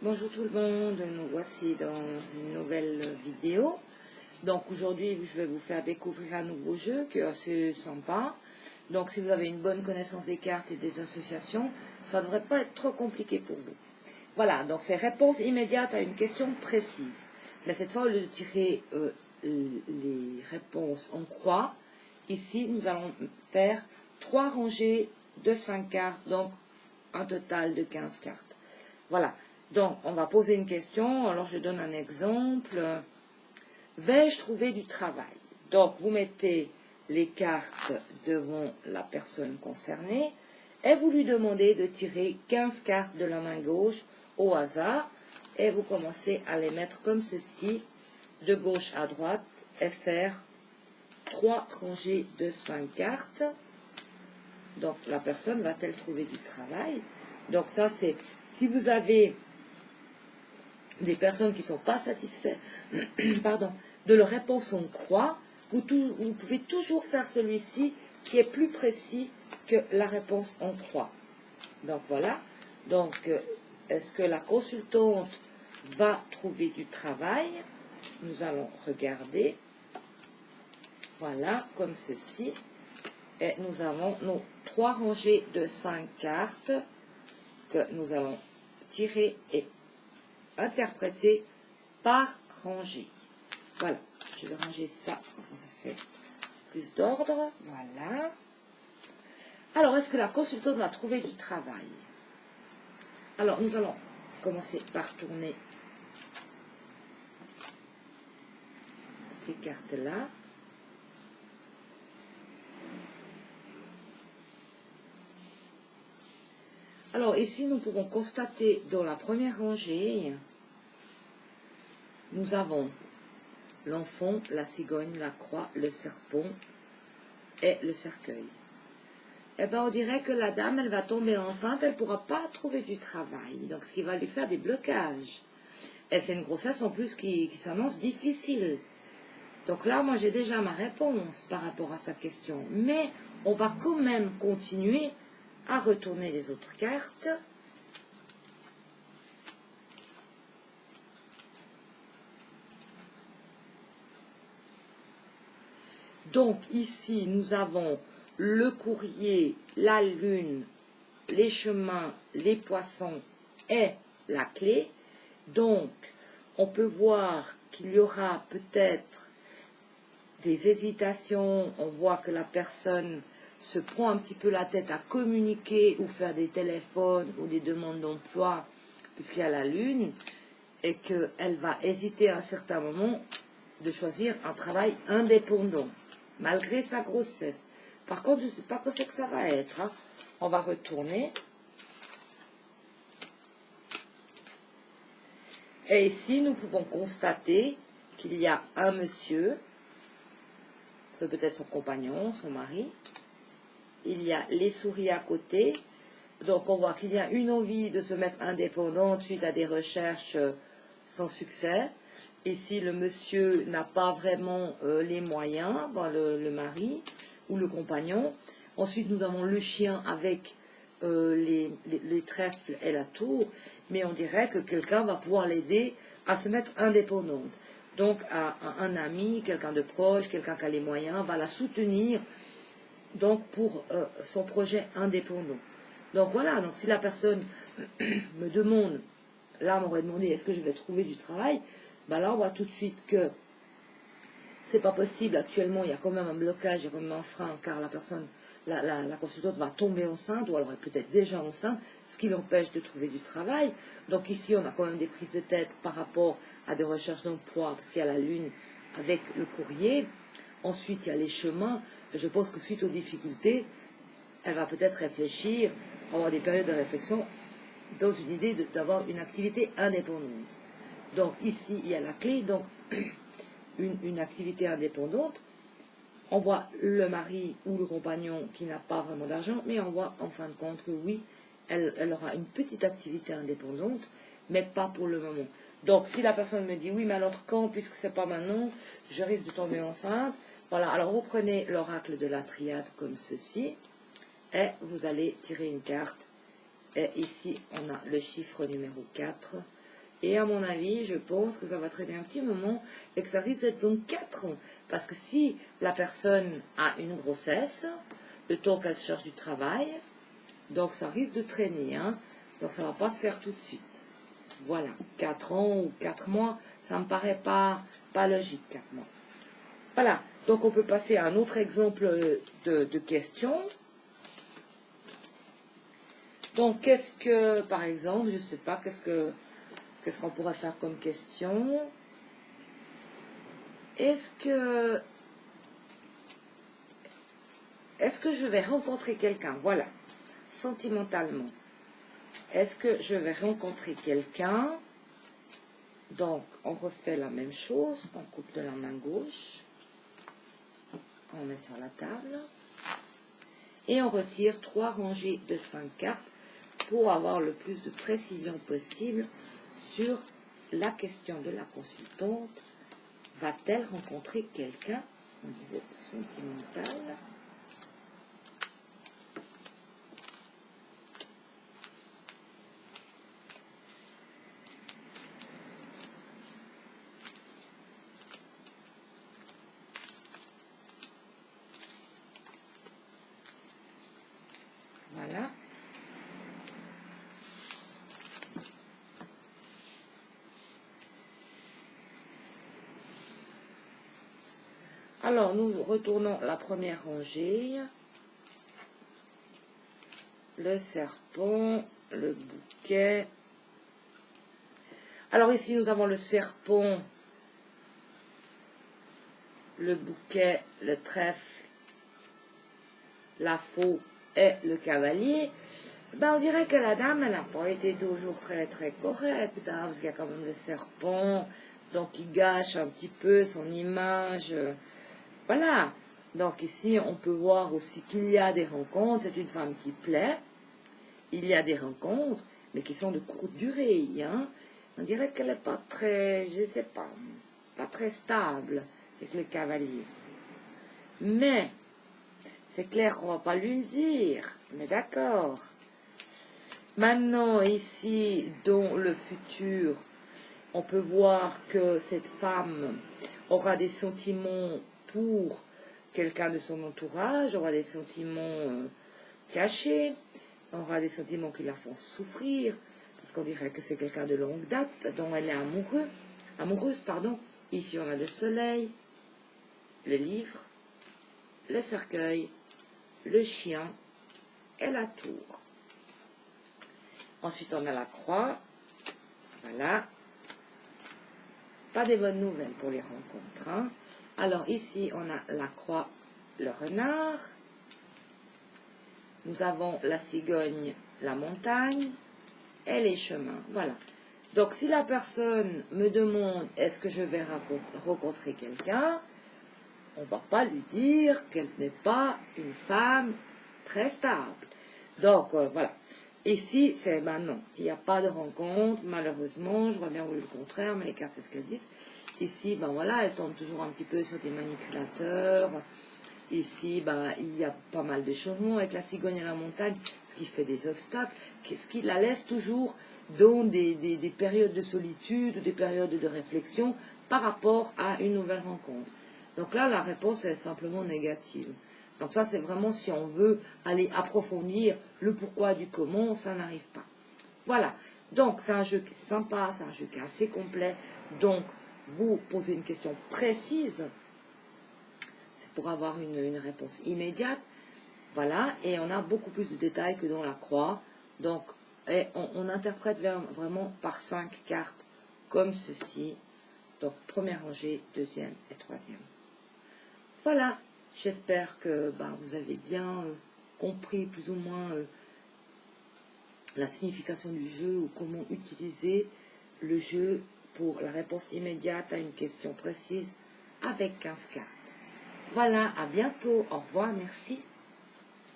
Bonjour tout le monde, nous voici dans une nouvelle vidéo. Donc aujourd'hui je vais vous faire découvrir un nouveau jeu qui est assez sympa. Donc si vous avez une bonne connaissance des cartes et des associations, ça ne devrait pas être trop compliqué pour vous. Voilà, donc c'est réponse immédiate à une question précise. Mais cette fois, au lieu de tirer les réponses en croix, ici nous allons faire 3 rangées de 5 cartes, donc un total de 15 cartes. Voilà. Donc, on va poser une question. Alors, je donne un exemple. Vais-je trouver du travail? Donc, vous mettez les cartes devant la personne concernée et vous lui demandez de tirer 15 cartes de la main gauche au hasard et vous commencez à les mettre comme ceci, de gauche à droite, et faire 3 rangées de 5 cartes. Donc, la personne va-t-elle trouver du travail? Donc, ça, c'est si vous avez des personnes qui ne sont pas satisfaites de leur réponse en croix, vous pouvez toujours faire celui-ci qui est plus précis que la réponse en croix. Donc voilà. Donc, est-ce que la consultante va trouver du travail? Nous allons regarder. Voilà, comme ceci. Et nous avons nos 3 rangées de 5 cartes que nous allons tirer et interpréter par rangée. Voilà, je vais ranger ça, comme ça fait plus d'ordre. Voilà. Alors, est-ce que la consultante va trouver du travail? Alors, nous allons commencer par tourner ces cartes-là. Alors, ici, nous pouvons constater dans la première rangée, nous avons l'enfant, la cigogne, la croix, le serpent et le cercueil. Eh bien, on dirait que la dame, elle va tomber enceinte, elle ne pourra pas trouver du travail. Donc, ce qui va lui faire des blocages. Et c'est une grossesse en plus qui s'annonce difficile. Donc là, moi, j'ai déjà ma réponse par rapport à sa question. Mais on va quand même continuer à retourner les autres cartes. Donc ici, nous avons le courrier, la lune, les chemins, les poissons et la clé. Donc, on peut voir qu'il y aura peut-être des hésitations. On voit que la personne se prend un petit peu la tête à communiquer ou faire des téléphones ou des demandes d'emploi puisqu'il y a la lune et qu'elle va hésiter à un certain moment de choisir un travail indépendant malgré sa grossesse. Par contre, je ne sais pas quoi c'est que ça va être. Hein. On va retourner. Et ici, nous pouvons constater qu'il y a un monsieur, c'est peut-être son compagnon, son mari. Il y a les souris à côté. Donc, on voit qu'il y a une envie de se mettre indépendante suite à des recherches sans succès. Ici, le monsieur n'a pas vraiment les moyens, le mari ou le compagnon. Ensuite, nous avons le chien avec les trèfles et la tour. Mais on dirait que quelqu'un va pouvoir l'aider à se mettre indépendante. Donc, un ami, quelqu'un de proche, quelqu'un qui a les moyens, va la soutenir donc pour son projet indépendant. Donc voilà, donc si la personne me demande, là m'aurait demandé est-ce que je vais trouver du travail, ben là on voit tout de suite que c'est pas possible. Actuellement il y a quand même un blocage, il y a quand même un frein, car la personne, la consultante va tomber enceinte, ou alors elle est peut-être déjà enceinte, ce qui l'empêche de trouver du travail. Donc ici on a quand même des prises de tête par rapport à des recherches d'emploi, parce qu'il y a la lune avec le courrier. Ensuite il y a les chemins. Je pense que suite aux difficultés, elle va peut-être réfléchir, avoir des périodes de réflexion dans une idée d'avoir une activité indépendante. Donc ici, il y a la clé, donc une activité indépendante. On voit le mari ou le compagnon qui n'a pas vraiment d'argent, mais on voit en fin de compte que oui, elle aura une petite activité indépendante, mais pas pour le moment. Donc si la personne me dit oui, mais alors quand, puisque c'est pas maintenant, je risque de tomber enceinte. Voilà, alors vous prenez l'oracle de la triade comme ceci, et vous allez tirer une carte, et ici on a le chiffre numéro 4, Et à mon avis, je pense que ça va traîner un petit moment et que ça risque d'être donc 4 ans. Parce que si la personne a une grossesse, le temps qu'elle cherche du travail, donc ça risque de traîner. Hein. Donc ça ne va pas se faire tout de suite. Voilà, 4 ans ou 4 mois, ça ne me paraît pas logique, 4 mois. Voilà, donc on peut passer à un autre exemple de question. Donc qu'est-ce que, par exemple, je ne sais pas, qu'est-ce qu'on pourrait faire comme question? Est-ce que je vais rencontrer quelqu'un? Voilà, sentimentalement. Est-ce que je vais rencontrer quelqu'un? Donc, on refait la même chose. On coupe de la main gauche. On met sur la table. Et on retire 3 rangées de 5 cartes pour avoir le plus de précision possible sur la question de la consultante. Va-t-elle rencontrer quelqu'un au niveau sentimental? Voilà. Alors, nous retournons la première rangée. Le serpent, le bouquet. Alors ici, nous avons le serpent, le bouquet, le trèfle, la faux et le cavalier. Ben, on dirait que la dame, elle n'a pas été toujours très très correcte, hein, parce qu'il y a quand même le serpent, donc il gâche un petit peu son image. Voilà. Donc ici, on peut voir aussi qu'il y a des rencontres. C'est une femme qui plaît. Il y a des rencontres, mais qui sont de courte durée. Hein. On dirait qu'elle n'est pas très, je ne sais pas très stable avec le cavalier. Mais, c'est clair qu'on ne va pas lui le dire. Mais d'accord. Maintenant, ici, dans le futur, on peut voir que cette femme aura des sentiments pour quelqu'un de son entourage, aura des sentiments cachés, aura des sentiments qui la font souffrir, parce qu'on dirait que c'est quelqu'un de longue date, dont elle est amoureuse. Ici, on a le soleil, le livre, le cercueil, le chien et la tour. Ensuite, on a la croix. Voilà. Pas des bonnes nouvelles pour les rencontres. Hein. Alors, ici, on a la croix, le renard. Nous avons la cigogne, la montagne et les chemins. Voilà. Donc, si la personne me demande est-ce que je vais rencontrer quelqu'un, on ne va pas lui dire qu'elle n'est pas une femme très stable. Donc, voilà. Ici, c'est non, il n'y a pas de rencontre, malheureusement, j'aurais bien voulu le contraire, mais les cartes, c'est ce qu'elles disent. Ici, voilà, elle tombe toujours un petit peu sur des manipulateurs. Ici, il y a pas mal de changements avec la cigogne et la montagne, ce qui fait des obstacles, ce qui la laisse toujours dans des périodes de solitude ou des périodes de réflexion par rapport à une nouvelle rencontre. Donc là, la réponse est simplement négative. Donc ça, c'est vraiment si on veut aller approfondir le pourquoi du comment, ça n'arrive pas. Voilà. Donc, c'est un jeu qui est sympa, c'est un jeu qui est assez complet. Donc, vous posez une question précise. C'est pour avoir une réponse immédiate. Voilà. Et on a beaucoup plus de détails que dans la croix. Donc, on interprète vraiment par 5 cartes comme ceci. Donc, première rangée, deuxième et troisième. Voilà. J'espère que vous avez bien compris plus ou moins la signification du jeu ou comment utiliser le jeu pour la réponse immédiate à une question précise avec 15 cartes. Voilà, à bientôt. Au revoir, merci.